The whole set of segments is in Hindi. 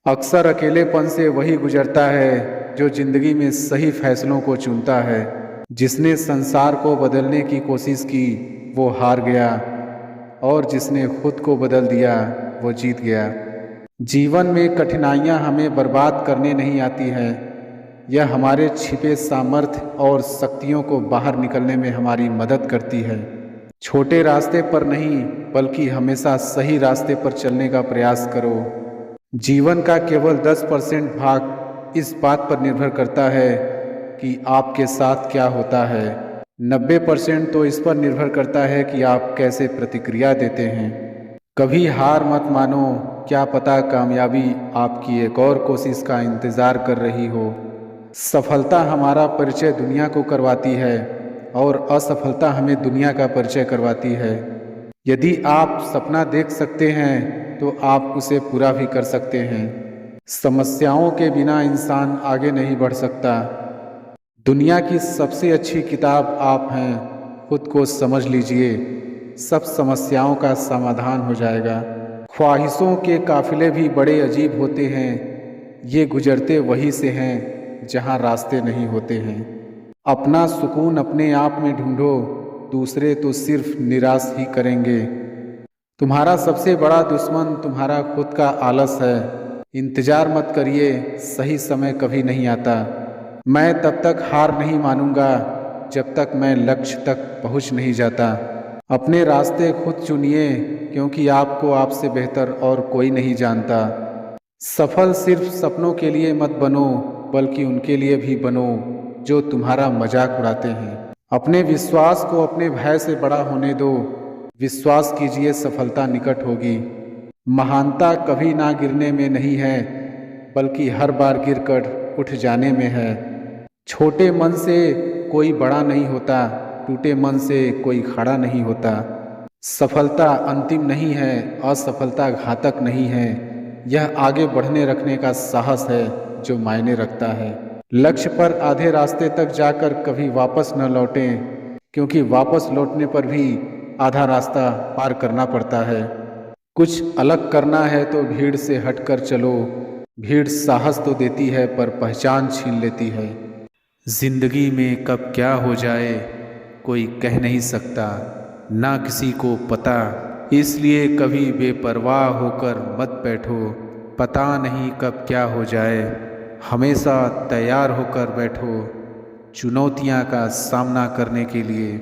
अक्सर अकेलेपन से वही गुजरता है जो जिंदगी में सही फैसलों को चुनता है। जिसने संसार को बदलने की कोशिश की वो हार गया, और जिसने खुद को बदल दिया वो जीत गया। जीवन में कठिनाइयाँ हमें बर्बाद करने नहीं आती हैं, यह हमारे छिपे सामर्थ्य और शक्तियों को बाहर निकलने में हमारी मदद करती है। छोटे रास्ते पर नहीं बल्कि हमेशा सही रास्ते पर चलने का प्रयास करो। जीवन का केवल 10% भाग इस बात पर निर्भर करता है कि आपके साथ क्या होता है। 90% तो इस पर निर्भर करता है कि आप कैसे प्रतिक्रिया देते हैं। कभी हार मत मानो, क्या पता कामयाबी आपकी एक और कोशिश का इंतज़ार कर रही हो। सफलता हमारा परिचय दुनिया को करवाती है और असफलता हमें दुनिया का परिचय करवाती है। यदि आप सपना देख सकते हैं तो आप उसे पूरा भी कर सकते हैं। समस्याओं के बिना इंसान आगे नहीं बढ़ सकता। दुनिया की सबसे अच्छी किताब आप हैं। खुद को समझ लीजिए, सब समस्याओं का समाधान हो जाएगा। ख्वाहिशों के काफिले भी बड़े अजीब होते हैं, ये गुजरते वहीं से हैं जहां रास्ते नहीं होते हैं। अपना सुकून अपने आप में ढूंढो, दूसरे तो सिर्फ निराश ही करेंगे। तुम्हारा सबसे बड़ा दुश्मन तुम्हारा खुद का आलस है। इंतजार मत करिए, सही समय कभी नहीं आता। मैं तब तक हार नहीं मानूंगा जब तक मैं लक्ष्य तक पहुंच नहीं जाता। अपने रास्ते खुद चुनिए, क्योंकि आपको आपसे बेहतर और कोई नहीं जानता। सफल सिर्फ सपनों के लिए मत बनो, बल्कि उनके लिए भी बनो जो तुम्हारा मजाक उड़ाते हैं। अपने विश्वास को अपने भय से बड़ा होने दो। विश्वास कीजिए, सफलता निकट होगी। महानता कभी ना गिरने में नहीं है, बल्कि हर बार गिरकर उठ जाने में है। छोटे मन से कोई बड़ा नहीं होता, टूटे मन से कोई खड़ा नहीं होता। सफलता अंतिम नहीं है, असफलता घातक नहीं है। यह आगे बढ़ने रखने का साहस है जो मायने रखता है। लक्ष्य पर आधे रास्ते तक जाकर कभी वापस न लौटें, क्योंकि वापस लौटने पर भी आधा रास्ता पार करना पड़ता है। कुछ अलग करना है तो भीड़ से हटकर चलो। भीड़ साहस तो देती है पर पहचान छीन लेती है। जिंदगी में कब क्या हो जाए कोई कह नहीं सकता, ना किसी को पता। इसलिए कभी बेपरवाह होकर मत बैठो, पता नहीं कब क्या हो जाए। हमेशा तैयार होकर बैठो चुनौतियां का सामना करने के लिए,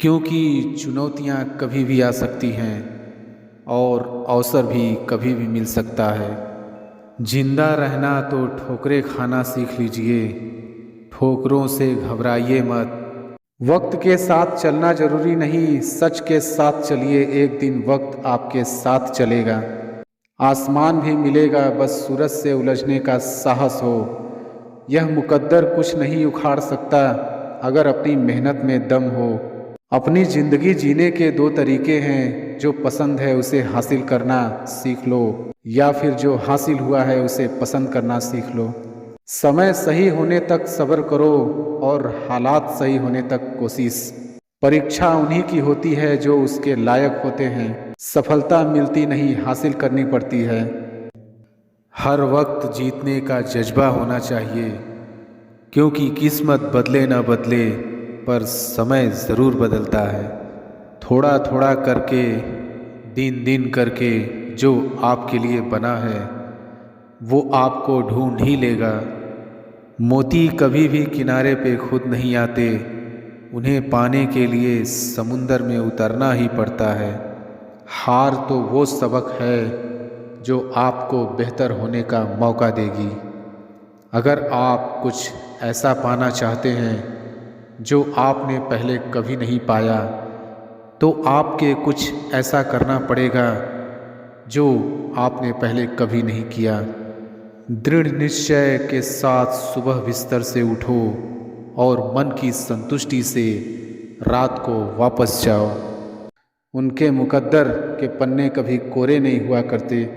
क्योंकि चुनौतियां कभी भी आ सकती हैं और अवसर भी कभी भी मिल सकता है। जिंदा रहना तो ठोकरें खाना सीख लीजिए, ठोकरों से घबराइए मत। वक्त के साथ चलना जरूरी नहीं, सच के साथ चलिए, एक दिन वक्त आपके साथ चलेगा। आसमान भी मिलेगा, बस सूरज से उलझने का साहस हो। यह मुकद्दर कुछ नहीं उखाड़ सकता अगर अपनी मेहनत में दम हो। अपनी जिंदगी जीने के दो तरीके हैं, जो पसंद है उसे हासिल करना सीख लो, या फिर जो हासिल हुआ है उसे पसंद करना सीख लो। समय सही होने तक सब्र करो और हालात सही होने तक कोशिश। परीक्षा उन्हीं की होती है जो उसके लायक होते हैं। सफलता मिलती नहीं, हासिल करनी पड़ती है। हर वक्त जीतने का जज्बा होना चाहिए, क्योंकि किस्मत बदले न बदले पर समय ज़रूर बदलता है। थोड़ा थोड़ा करके, दिन दिन करके जो आपके लिए बना है वो आपको ढूंढ ही लेगा। मोती कभी भी किनारे पे खुद नहीं आते, उन्हें पाने के लिए समुंदर में उतरना ही पड़ता है। हार तो वो सबक है जो आपको बेहतर होने का मौका देगी। अगर आप कुछ ऐसा पाना चाहते हैं जो आपने पहले कभी नहीं पाया, तो आपके कुछ ऐसा करना पड़ेगा जो आपने पहले कभी नहीं किया। दृढ़ निश्चय के साथ सुबह बिस्तर से उठो और मन की संतुष्टि से रात को वापस जाओ। उनके मुकद्दर के पन्ने कभी कोरे नहीं हुआ करते।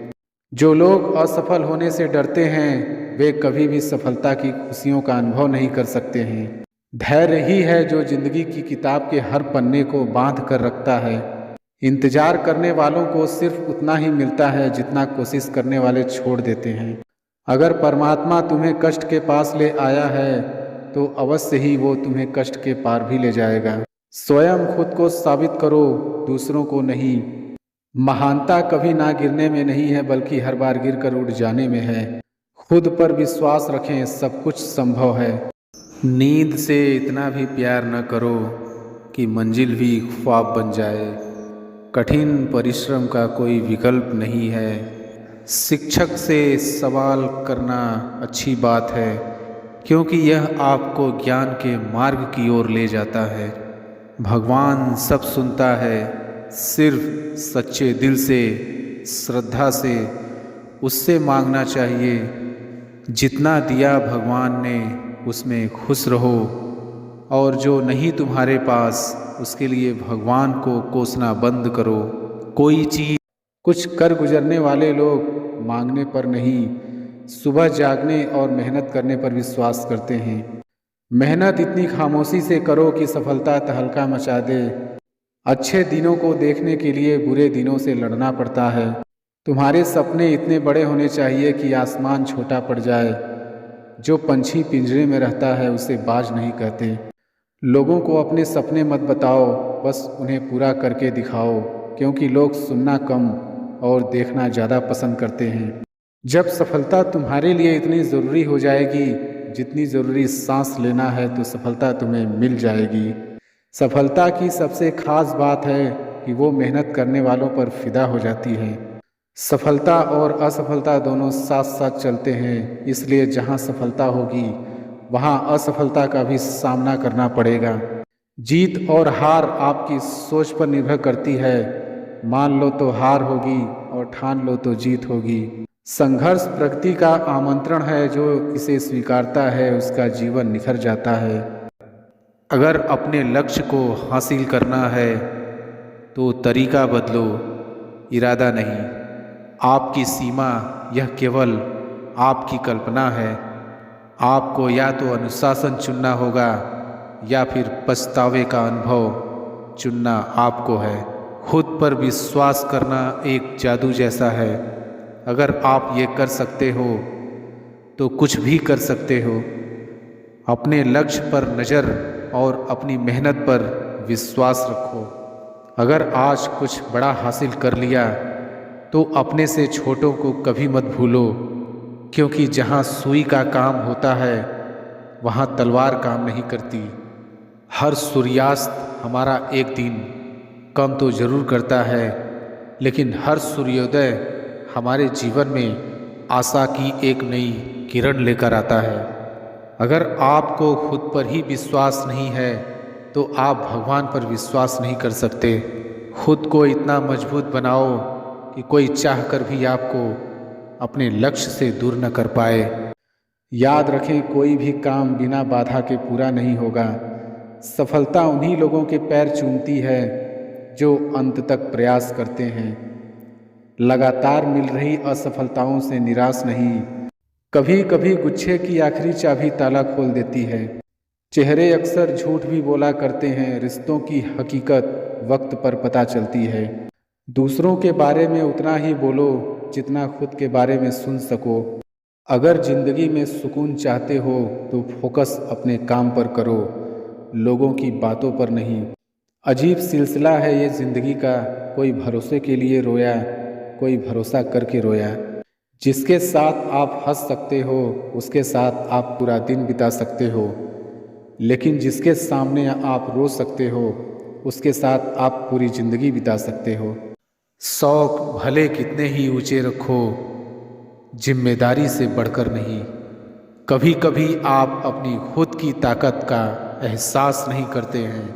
जो लोग असफल होने से डरते हैं वे कभी भी सफलता की खुशियों का अनुभव नहीं कर सकते हैं। धैर्य ही है जो जिंदगी की किताब के हर पन्ने को बांध कर रखता है। इंतजार करने वालों को सिर्फ उतना ही मिलता है जितना कोशिश करने वाले छोड़ देते हैं। अगर परमात्मा तुम्हें कष्ट के पास ले आया है तो अवश्य ही वो तुम्हें कष्ट के पार भी ले जाएगा। स्वयं खुद को साबित करो, दूसरों को नहीं। महानता कभी ना गिरने में नहीं है, बल्कि हर बार गिरकर उठ जाने में है। खुद पर विश्वास रखें, सब कुछ संभव है। नींद से इतना भी प्यार न करो कि मंजिल भी ख्वाब बन जाए। कठिन परिश्रम का कोई विकल्प नहीं है। शिक्षक से सवाल करना अच्छी बात है, क्योंकि यह आपको ज्ञान के मार्ग की ओर ले जाता है। भगवान सब सुनता है, सिर्फ सच्चे दिल से, श्रद्धा से उससे मांगना चाहिए। जितना दिया भगवान ने उसमें खुश रहो, और जो नहीं तुम्हारे पास उसके लिए भगवान को कोसना बंद करो। कोई चीज़ कुछ कर गुजरने वाले लोग मांगने पर नहीं, सुबह जागने और मेहनत करने पर विश्वास करते हैं। मेहनत इतनी खामोशी से करो कि सफलता तहलका मचा दे। अच्छे दिनों को देखने के लिए बुरे दिनों से लड़ना पड़ता है। तुम्हारे सपने इतने बड़े होने चाहिए कि आसमान छोटा पड़ जाए। जो पंछी पिंजरे में रहता है उसे बाज नहीं कहते। लोगों को अपने सपने मत बताओ, बस उन्हें पूरा करके दिखाओ, क्योंकि लोग सुनना कम और देखना ज़्यादा पसंद करते हैं। जब सफलता तुम्हारे लिए इतनी ज़रूरी हो जाएगी जितनी ज़रूरी सांस लेना है, तो सफलता तुम्हें मिल जाएगी। सफलता की सबसे खास बात है कि वो मेहनत करने वालों पर फिदा हो जाती है। सफलता और असफलता दोनों साथ साथ चलते हैं, इसलिए जहाँ सफलता होगी वहाँ असफलता का भी सामना करना पड़ेगा। जीत और हार आपकी सोच पर निर्भर करती है। मान लो तो हार होगी और ठान लो तो जीत होगी। संघर्ष प्रगति का आमंत्रण है, जो इसे स्वीकारता है उसका जीवन निखर जाता है। अगर अपने लक्ष्य को हासिल करना है तो तरीका बदलो, इरादा नहीं। आपकी सीमा यह केवल आपकी कल्पना है। आपको या तो अनुशासन चुनना होगा या फिर पछतावे का अनुभव चुनना आपको है। खुद पर विश्वास करना एक जादू जैसा है। अगर आप ये कर सकते हो तो कुछ भी कर सकते हो। अपने लक्ष्य पर नज़र और अपनी मेहनत पर विश्वास रखो। अगर आज कुछ बड़ा हासिल कर लिया तो अपने से छोटों को कभी मत भूलो, क्योंकि जहाँ सुई का काम होता है वहाँ तलवार काम नहीं करती। हर सूर्यास्त हमारा एक दिन कम तो ज़रूर करता है, लेकिन हर सूर्योदय हमारे जीवन में आशा की एक नई किरण लेकर आता है। अगर आपको खुद पर ही विश्वास नहीं है तो आप भगवान पर विश्वास नहीं कर सकते। खुद को इतना मजबूत बनाओ कि कोई चाहकर भी आपको अपने लक्ष्य से दूर न कर पाए। याद रखें, कोई भी काम बिना बाधा के पूरा नहीं होगा। सफलता उन्हीं लोगों के पैर चूमती है जो अंत तक प्रयास करते हैं। लगातार मिल रही असफलताओं से निराश नहीं। कभी कभी गुच्छे की आखिरी चाबी ताला खोल देती है। चेहरे अक्सर झूठ भी बोला करते हैं, रिश्तों की हकीकत वक्त पर पता चलती है। दूसरों के बारे में उतना ही बोलो जितना खुद के बारे में सुन सको। अगर जिंदगी में सुकून चाहते हो तो फोकस अपने काम पर करो, लोगों की बातों पर नहीं। अजीब सिलसिला है ये ज़िंदगी का, कोई भरोसे के लिए रोया, कोई भरोसा करके रोया। जिसके साथ आप हंस सकते हो उसके साथ आप पूरा दिन बिता सकते हो, लेकिन जिसके सामने आप रो सकते हो उसके साथ आप पूरी ज़िंदगी बिता सकते हो। शौक भले कितने ही ऊंचे रखो, जिम्मेदारी से बढ़कर नहीं। कभी कभी आप अपनी खुद की ताकत का एहसास नहीं करते हैं,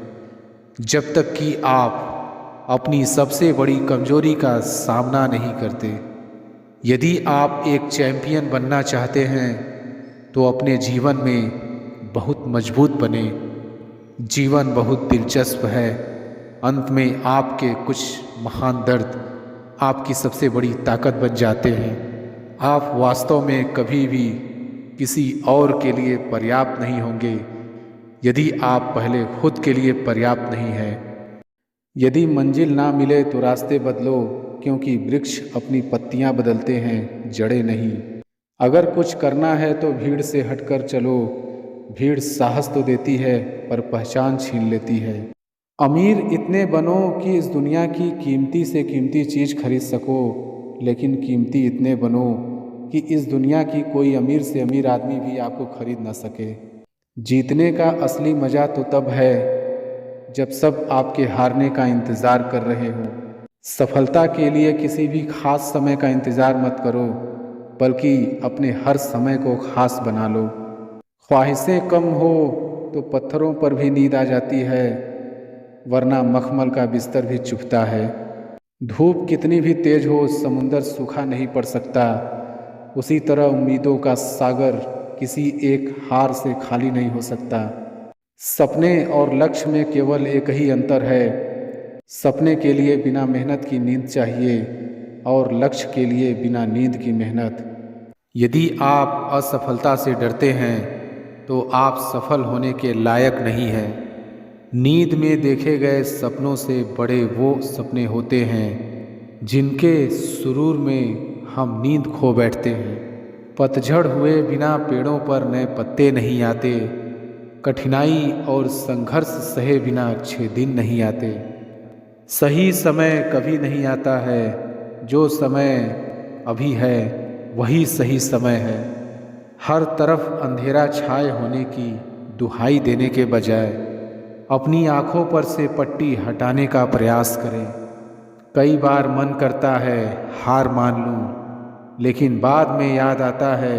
जब तक कि आप अपनी सबसे बड़ी कमजोरी का सामना नहीं करते। यदि आप एक चैंपियन बनना चाहते हैं तो अपने जीवन में बहुत मजबूत बने। जीवन बहुत दिलचस्प है। अंत में आपके कुछ महान दर्द आपकी सबसे बड़ी ताकत बन जाते हैं। आप वास्तव में कभी भी किसी और के लिए पर्याप्त नहीं होंगे यदि आप पहले खुद के लिए पर्याप्त नहीं हैं। यदि मंजिल ना मिले तो रास्ते बदलो, क्योंकि वृक्ष अपनी पत्तियां बदलते हैं, जड़ें नहीं। अगर कुछ करना है तो भीड़ से हटकर चलो। भीड़ साहस तो देती है पर पहचान छीन लेती है। अमीर इतने बनो कि इस दुनिया की कीमती से कीमती चीज़ खरीद सको, लेकिन कीमती इतने बनो कि इस दुनिया की कोई अमीर से अमीर आदमी भी आपको खरीद ना सके। जीतने का असली मज़ा तो तब है जब सब आपके हारने का इंतज़ार कर रहे हो। सफलता के लिए किसी भी खास समय का इंतज़ार मत करो, बल्कि अपने हर समय को खास बना लो। ख्वाहिशें कम हो तो पत्थरों पर भी नींद आ जाती है, वरना मखमल का बिस्तर भी चुभता है। धूप कितनी भी तेज हो समुंदर सूखा नहीं पड़ सकता, उसी तरह उम्मीदों का सागर किसी एक हार से खाली नहीं हो सकता। सपने और लक्ष्य में केवल एक ही अंतर है। सपने के लिए बिना मेहनत की नींद चाहिए और लक्ष्य के लिए बिना नींद की मेहनत। यदि आप असफलता से डरते हैं तो आप सफल होने के लायक नहीं हैं। नींद में देखे गए सपनों से बड़े वो सपने होते हैं जिनके सुरूर में हम नींद खो बैठते हैं। पतझड़ हुए बिना पेड़ों पर नए पत्ते नहीं आते। कठिनाई और संघर्ष सहे बिना अच्छे दिन नहीं आते। सही समय कभी नहीं आता है, जो समय अभी है वही सही समय है। हर तरफ अंधेरा छाए होने की दुहाई देने के बजाय अपनी आँखों पर से पट्टी हटाने का प्रयास करें। कई बार मन करता है हार मान लूं, लेकिन बाद में याद आता है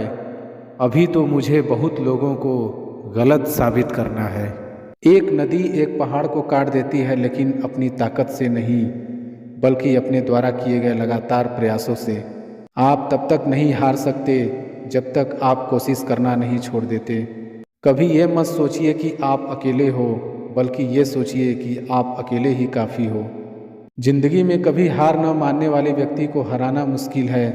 अभी तो मुझे बहुत लोगों को गलत साबित करना है। एक नदी एक पहाड़ को काट देती है, लेकिन अपनी ताकत से नहीं, बल्कि अपने द्वारा किए गए लगातार प्रयासों से। आप तब तक नहीं हार सकते जब तक आप कोशिश करना नहीं छोड़ देते। कभी ये मत सोचिए कि आप अकेले हो, बल्कि ये सोचिए कि आप अकेले ही काफ़ी हो। जिंदगी में कभी हार न मानने वाले व्यक्ति को हराना मुश्किल है।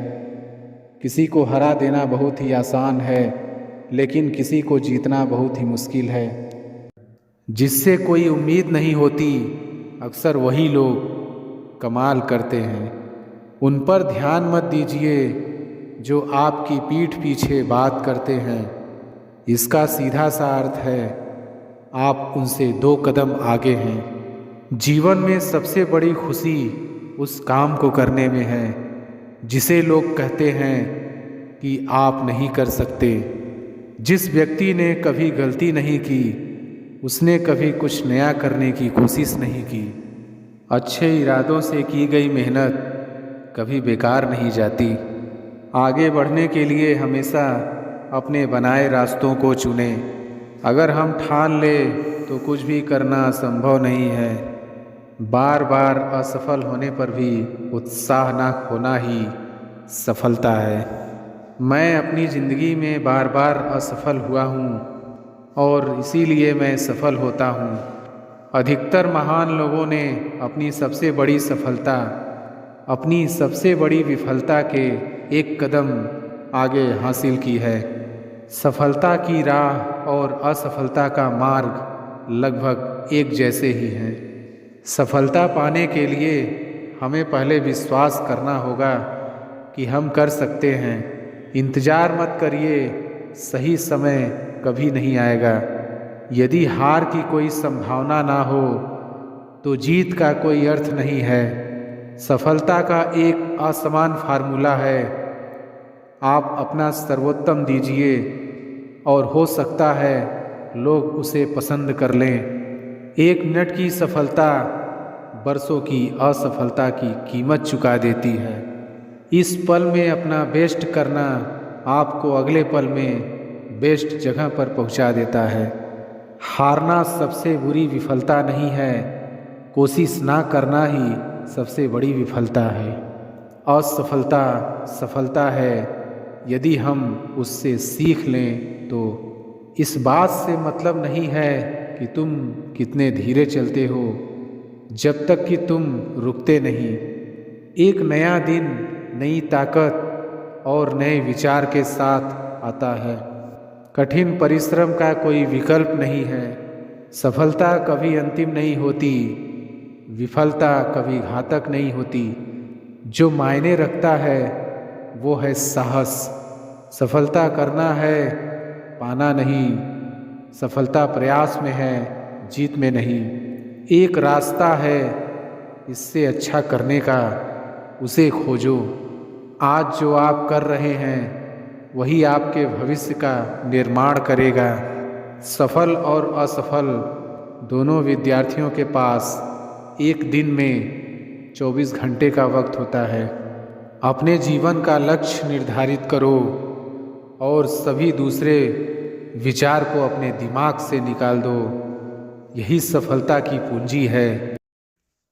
किसी को हरा देना बहुत ही आसान है, लेकिन किसी को जीतना बहुत ही मुश्किल है। जिससे कोई उम्मीद नहीं होती, अक्सर वही लोग कमाल करते हैं। उन पर ध्यान मत दीजिए जो आपकी पीठ पीछे बात करते हैं। इसका सीधा सा अर्थ है आप उनसे 2 कदम आगे हैं। जीवन में सबसे बड़ी खुशी उस काम को करने में है जिसे लोग कहते हैं कि आप नहीं कर सकते। जिस व्यक्ति ने कभी गलती नहीं की, उसने कभी कुछ नया करने की कोशिश नहीं की। अच्छे इरादों से की गई मेहनत कभी बेकार नहीं जाती। आगे बढ़ने के लिए हमेशा अपने बनाए रास्तों को चुनें। अगर हम ठान लें तो कुछ भी करना संभव नहीं है। बार बार असफल होने पर भी उत्साह न खोना ही सफलता है। मैं अपनी ज़िंदगी में बार बार असफल हुआ हूँ और इसीलिए मैं सफल होता हूँ। अधिकतर महान लोगों ने अपनी सबसे बड़ी सफलता अपनी सबसे बड़ी विफलता के एक कदम आगे हासिल की है। सफलता की राह और असफलता का मार्ग लगभग एक जैसे ही हैं। सफलता पाने के लिए हमें पहले विश्वास करना होगा कि हम कर सकते हैं। इंतज़ार मत करिए, सही समय कभी नहीं आएगा। यदि हार की कोई संभावना ना हो तो जीत का कोई अर्थ नहीं है। सफलता का एक आसान फार्मूला है, आप अपना सर्वोत्तम दीजिए और हो सकता है लोग उसे पसंद कर लें। 1 मिनट की सफलता बरसों की असफलता की कीमत चुका देती है। इस पल में अपना बेस्ट करना आपको अगले पल में बेस्ट जगह पर पहुंचा देता है। हारना सबसे बुरी विफलता नहीं है, कोशिश ना करना ही सबसे बड़ी विफलता है। असफलता सफलता है यदि हम उससे सीख लें तो। इस बात से मतलब नहीं है कि तुम कितने धीरे चलते हो, जब तक कि तुम रुकते नहीं। एक नया दिन नई ताकत और नए विचार के साथ आता है। कठिन परिश्रम का कोई विकल्प नहीं है। सफलता कभी अंतिम नहीं होती, विफलता कभी घातक नहीं होती। जो मायने रखता है वो है साहस, सफलता करना है, पाना नहीं। सफलता प्रयास में है, जीत में नहीं। एक रास्ता है इससे अच्छा करने का, उसे खोजो। आज जो आप कर रहे हैं वही आपके भविष्य का निर्माण करेगा। सफल और असफल दोनों विद्यार्थियों के पास एक दिन में 24 घंटे का वक्त होता है। अपने जीवन का लक्ष्य निर्धारित करो और सभी दूसरे विचार को अपने दिमाग से निकाल दो। यही सफलता की पूंजी है।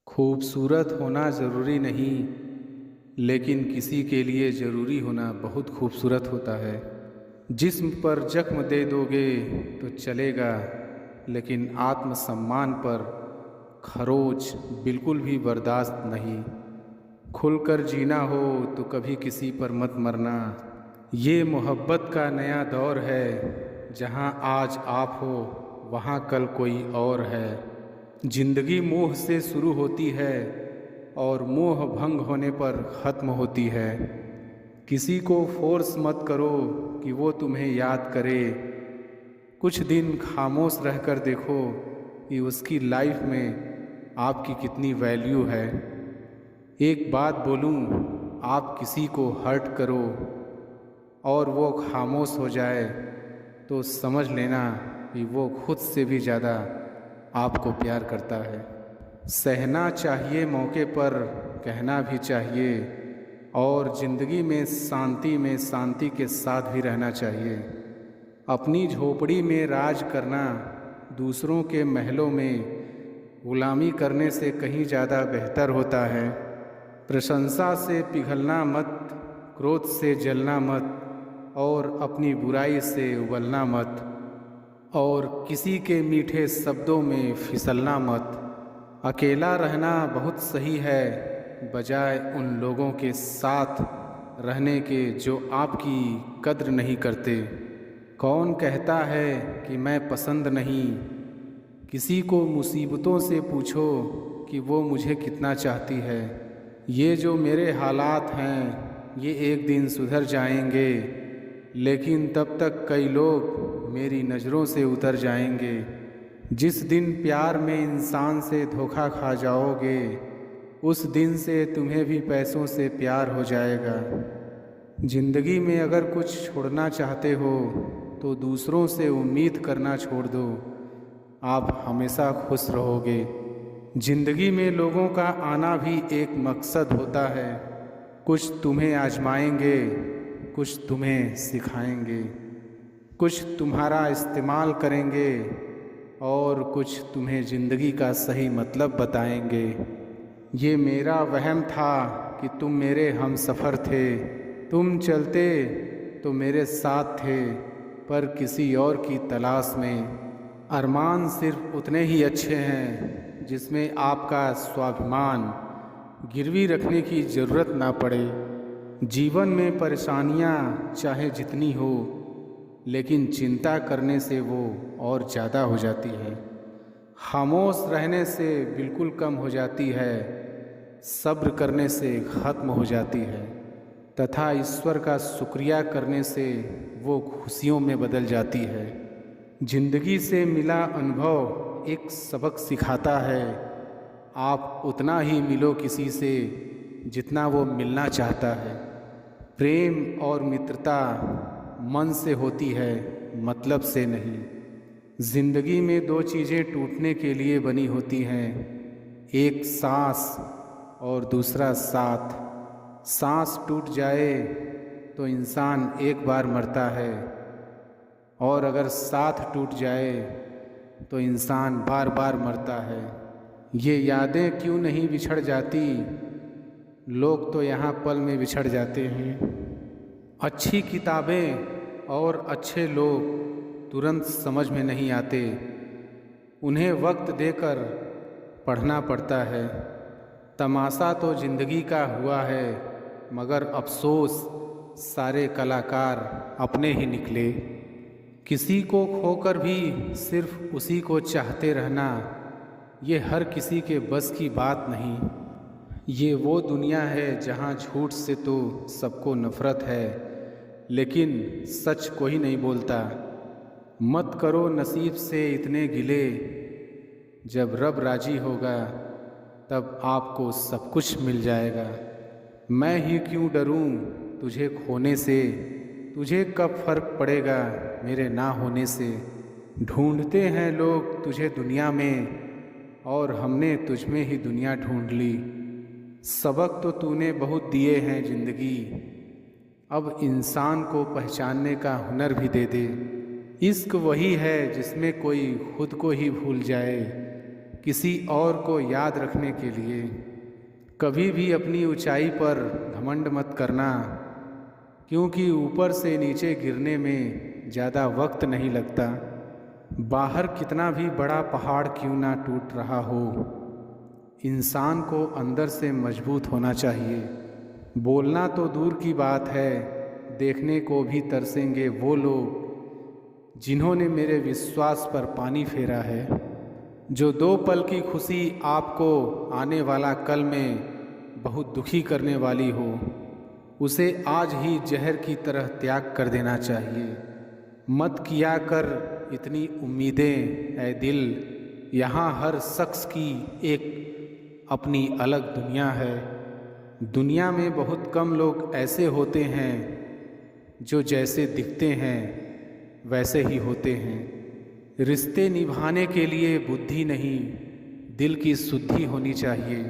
खूबसूरत होना ज़रूरी नहीं, लेकिन किसी के लिए ज़रूरी होना बहुत खूबसूरत होता है। जिस्म पर जख्म दे दोगे तो चलेगा, लेकिन आत्मसम्मान पर खरोच बिल्कुल भी बर्दाश्त नहीं। खुलकर जीना हो तो कभी किसी पर मत मरना। ये मोहब्बत का नया दौर है, जहाँ आज आप हो वहाँ कल कोई और है। जिंदगी मोह से शुरू होती है और मोह भंग होने पर ख़त्म होती है। किसी को फोर्स मत करो कि वो तुम्हें याद करे। कुछ दिन खामोश रहकर देखो कि उसकी लाइफ में आपकी कितनी वैल्यू है। एक बात बोलूं, आप किसी को हर्ट करो और वो खामोश हो जाए तो समझ लेना कि वो खुद से भी ज़्यादा आपको प्यार करता है। सहना चाहिए मौके पर, कहना भी चाहिए, और ज़िंदगी में शांति के साथ भी रहना चाहिए। अपनी झोपड़ी में राज करना दूसरों के महलों में गुलामी करने से कहीं ज़्यादा बेहतर होता है। प्रशंसा से पिघलना मत, क्रोध से जलना मत, और अपनी बुराई से उबलना मत, और किसी के मीठे शब्दों में फिसलना मत। अकेला रहना बहुत सही है, बजाय उन लोगों के साथ रहने के जो आपकी कद्र नहीं करते। कौन कहता है कि मैं पसंद नहीं? किसी को मुसीबतों से पूछो कि वो मुझे कितना चाहती है। ये जो मेरे हालात हैं ये एक दिन सुधर जाएंगे, लेकिन तब तक कई लोग मेरी नज़रों से उतर जाएंगे। जिस दिन प्यार में इंसान से धोखा खा जाओगे, उस दिन से तुम्हें भी पैसों से प्यार हो जाएगा। ज़िंदगी में अगर कुछ छोड़ना चाहते हो तो दूसरों से उम्मीद करना छोड़ दो, आप हमेशा खुश रहोगे। ज़िंदगी में लोगों का आना भी एक मकसद होता है। कुछ तुम्हें आजमाएंगे, कुछ तुम्हें सिखाएंगे, कुछ तुम्हारा इस्तेमाल करेंगे और कुछ तुम्हें ज़िंदगी का सही मतलब बताएंगे। ये मेरा वहम था कि तुम मेरे हमसफ़र थे। तुम चलते तो मेरे साथ थे, पर किसी और की तलाश में। अरमान सिर्फ उतने ही अच्छे हैं जिसमें आपका स्वाभिमान गिरवी रखने की ज़रूरत ना पड़े। जीवन में परेशानियां चाहे जितनी हो, लेकिन चिंता करने से वो और ज़्यादा हो जाती है। खामोश रहने से बिल्कुल कम हो जाती है, सब्र करने से ख़त्म हो जाती है, तथा ईश्वर का शुक्रिया करने से वो खुशियों में बदल जाती है। जिंदगी से मिला अनुभव एक सबक सिखाता है। आप उतना ही मिलो किसी से जितना वो मिलना चाहता है। प्रेम और मित्रता मन से होती है, मतलब से नहीं। जिंदगी में दो चीज़ें टूटने के लिए बनी होती हैं, एक सांस और दूसरा साथ। सांस टूट जाए तो इंसान एक बार मरता है, और अगर साथ टूट जाए तो इंसान बार बार मरता है। ये यादें क्यों नहीं बिछड़ जाती? लोग तो यहाँ पल में बिछड़ जाते हैं। अच्छी किताबें और अच्छे लोग तुरंत समझ में नहीं आते, उन्हें वक्त देकर पढ़ना पड़ता है। तमाशा तो ज़िंदगी का हुआ है, मगर अफसोस सारे कलाकार अपने ही निकले। किसी को खोकर भी सिर्फ उसी को चाहते रहना, ये हर किसी के बस की बात नहीं। ये वो दुनिया है जहाँ झूठ से तो सबको नफ़रत है, लेकिन सच कोई नहीं बोलता। मत करो नसीब से इतने गिले, जब रब राजी होगा तब आपको सब कुछ मिल जाएगा। मैं ही क्यों डरूं तुझे खोने से, तुझे कब फर्क पड़ेगा मेरे ना होने से। ढूंढते हैं लोग तुझे दुनिया में, और हमने तुझ में ही दुनिया ढूंढ ली। सबक तो तूने बहुत दिए हैं जिंदगी, अब इंसान को पहचानने का हुनर भी दे दे। इश्क वही है जिसमें कोई खुद को ही भूल जाए, किसी और को याद रखने के लिए। कभी भी अपनी ऊंचाई पर घमंड मत करना, क्योंकि ऊपर से नीचे गिरने में ज़्यादा वक्त नहीं लगता। बाहर कितना भी बड़ा पहाड़ क्यों ना टूट रहा हो, इंसान को अंदर से मजबूत होना चाहिए। बोलना तो दूर की बात है, देखने को भी तरसेंगे वो लोग जिन्होंने मेरे विश्वास पर पानी फेरा है। जो 2 पल की खुशी आपको आने वाला कल में बहुत दुखी करने वाली हो, उसे आज ही जहर की तरह त्याग कर देना चाहिए। मत किया कर इतनी उम्मीदें ऐ दिल, यहाँ हर शख्स की एक अपनी अलग दुनिया है। दुनिया में बहुत कम लोग ऐसे होते हैं जो जैसे दिखते हैं वैसे ही होते हैं। रिश्ते निभाने के लिए बुद्धि नहीं, दिल की शुद्धि होनी चाहिए।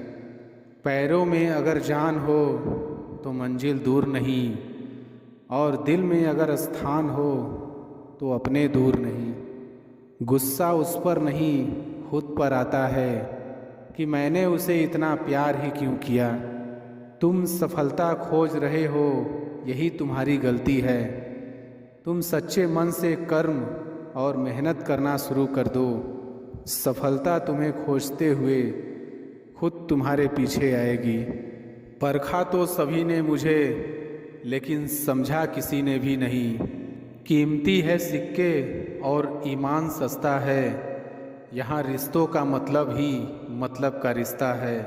पैरों में अगर जान हो तो मंजिल दूर नहीं, और दिल में अगर स्थान हो तो अपने दूर नहीं। गुस्सा उस पर नहीं खुद पर आता है कि मैंने उसे इतना प्यार ही क्यों किया। तुम सफलता खोज रहे हो, यही तुम्हारी गलती है। तुम सच्चे मन से कर्म और मेहनत करना शुरू कर दो, सफलता तुम्हें खोजते हुए खुद तुम्हारे पीछे आएगी। परखा तो सभी ने मुझे, लेकिन समझा किसी ने भी नहीं। कीमती है सिक्के और ईमान सस्ता है, यहाँ रिश्तों का मतलब ही मतलब का रिश्ता है।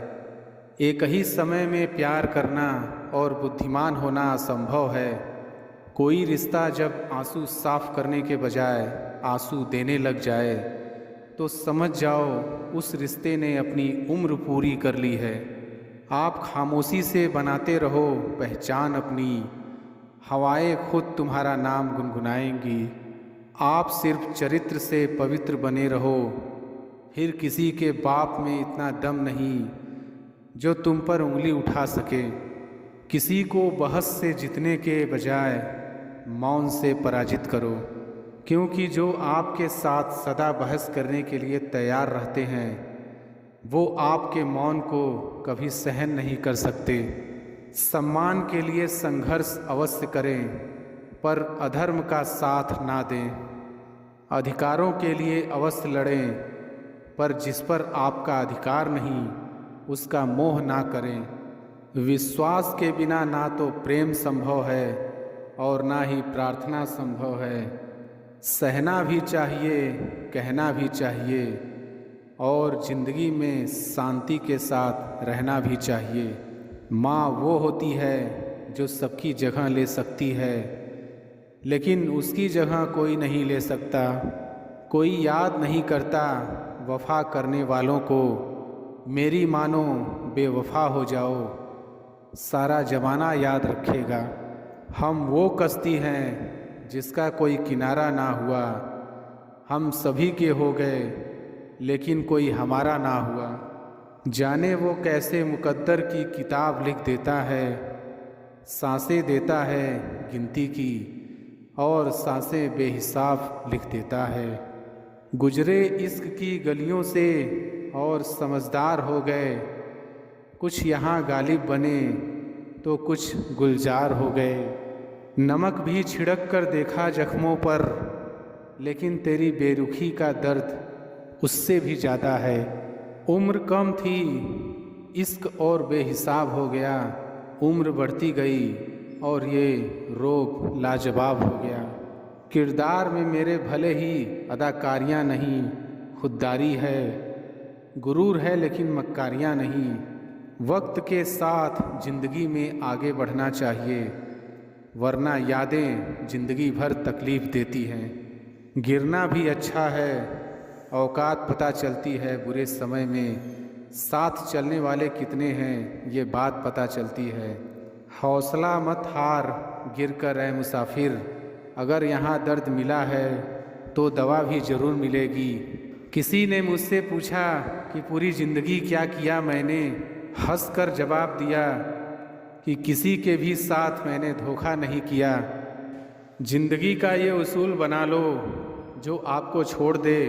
एक ही समय में प्यार करना और बुद्धिमान होना असंभव है। कोई रिश्ता जब आंसू साफ करने के बजाय आंसू देने लग जाए तो समझ जाओ उस रिश्ते ने अपनी उम्र पूरी कर ली है। आप खामोशी से बनाते रहो पहचान अपनी, हवाएं खुद तुम्हारा नाम गुनगुनाएंगी। आप सिर्फ चरित्र से पवित्र बने रहो, फिर किसी के बाप में इतना दम नहीं जो तुम पर उंगली उठा सके। किसी को बहस से जीतने के बजाय मौन से पराजित करो, क्योंकि जो आपके साथ सदा बहस करने के लिए तैयार रहते हैं वो आपके मौन को कभी सहन नहीं कर सकते। सम्मान के लिए संघर्ष अवश्य करें, पर अधर्म का साथ ना दें। अधिकारों के लिए अवश्य लड़ें, पर जिस पर आपका अधिकार नहीं उसका मोह ना करें। विश्वास के बिना ना तो प्रेम संभव है और ना ही प्रार्थना संभव है। सहना भी चाहिए, कहना भी चाहिए, और जिंदगी में शांति के साथ रहना भी चाहिए। माँ वो होती है जो सबकी जगह ले सकती है, लेकिन उसकी जगह कोई नहीं ले सकता। कोई याद नहीं करता वफा करने वालों को। मेरी मानो बेवफा हो जाओ, सारा ज़माना याद रखेगा। हम वो कश्ती हैं जिसका कोई किनारा ना हुआ। हम सभी के हो गए लेकिन कोई हमारा ना हुआ। जाने वो कैसे मुकद्दर की किताब लिख देता है। सांसें देता है गिनती की, और सांसें बेहिसाब लिख देता है। गुजरे इश्क की गलियों से और समझदार हो गए। कुछ यहाँ गालिब बने तो कुछ गुलजार हो गए। नमक भी छिड़क कर देखा जख्मों पर, लेकिन तेरी बेरुखी का दर्द उससे भी ज़्यादा है। उम्र कम थी, इश्क और बेहिसाब हो गया। उम्र बढ़ती गई और ये रोग लाजवाब हो गया। किरदार में मेरे भले ही अदाकारियाँ नहीं, खुददारी है। गुरूर है लेकिन मक्कारियाँ नहीं। वक्त के साथ ज़िंदगी में आगे बढ़ना चाहिए। वरना यादें जिंदगी भर तकलीफ देती हैं। गिरना भी अच्छा है, औकात पता चलती है बुरे समय में। साथ चलने वाले कितने हैं ये बात पता चलती है। हौसला मत हार, गिर कर ऐ मुसाफिर। अगर यहाँ दर्द मिला है तो दवा भी ज़रूर मिलेगी। किसी ने मुझसे पूछा कि पूरी ज़िंदगी क्या किया मैंने। हंस कर जवाब दिया कि किसी के भी साथ मैंने धोखा नहीं किया। ज़िंदगी का ये उसूल बना लो, जो आपको छोड़ दे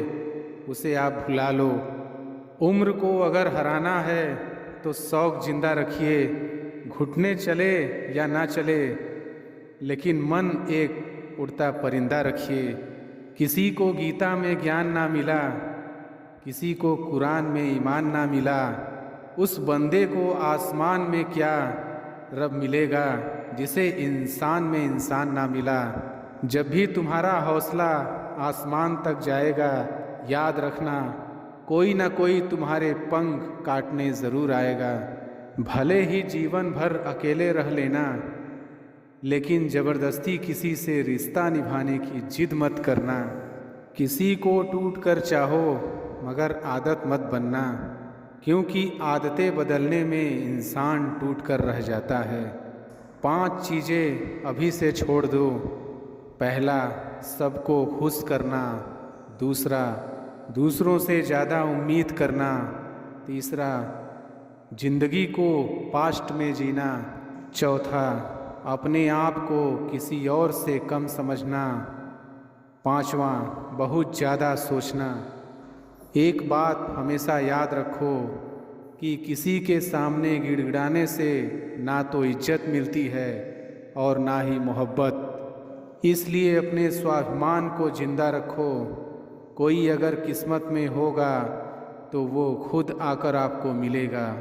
उसे आप भुला लो। उम्र को अगर हराना है तो शौक़ जिंदा रखिए। घुटने चले या ना चले, लेकिन मन एक उड़ता परिंदा रखिए। किसी को गीता में ज्ञान ना मिला, किसी को कुरान में ईमान ना मिला। उस बंदे को आसमान में क्या रब मिलेगा, जिसे इंसान में इंसान ना मिला। जब भी तुम्हारा हौसला आसमान तक जाएगा, याद रखना कोई ना कोई तुम्हारे पंख काटने ज़रूर आएगा। भले ही जीवन भर अकेले रह लेना, लेकिन ज़बरदस्ती किसी से रिश्ता निभाने की जिद मत करना। किसी को टूट कर चाहो मगर आदत मत बनना, क्योंकि आदतें बदलने में इंसान टूट कर रह जाता है। 5 चीज़ें अभी से छोड़ दो। पहला, सबको खुश करना। दूसरा, दूसरों से ज़्यादा उम्मीद करना। तीसरा, जिंदगी को पास्ट में जीना। चौथा, अपने आप को किसी और से कम समझना। पांचवा, बहुत ज़्यादा सोचना। एक बात हमेशा याद रखो कि किसी के सामने गिड़गिड़ाने से ना तो इज्जत मिलती है और ना ही मोहब्बत। इसलिए अपने स्वाभिमान को जिंदा रखो। कोई अगर किस्मत में होगा तो वो खुद आकर आपको मिलेगा।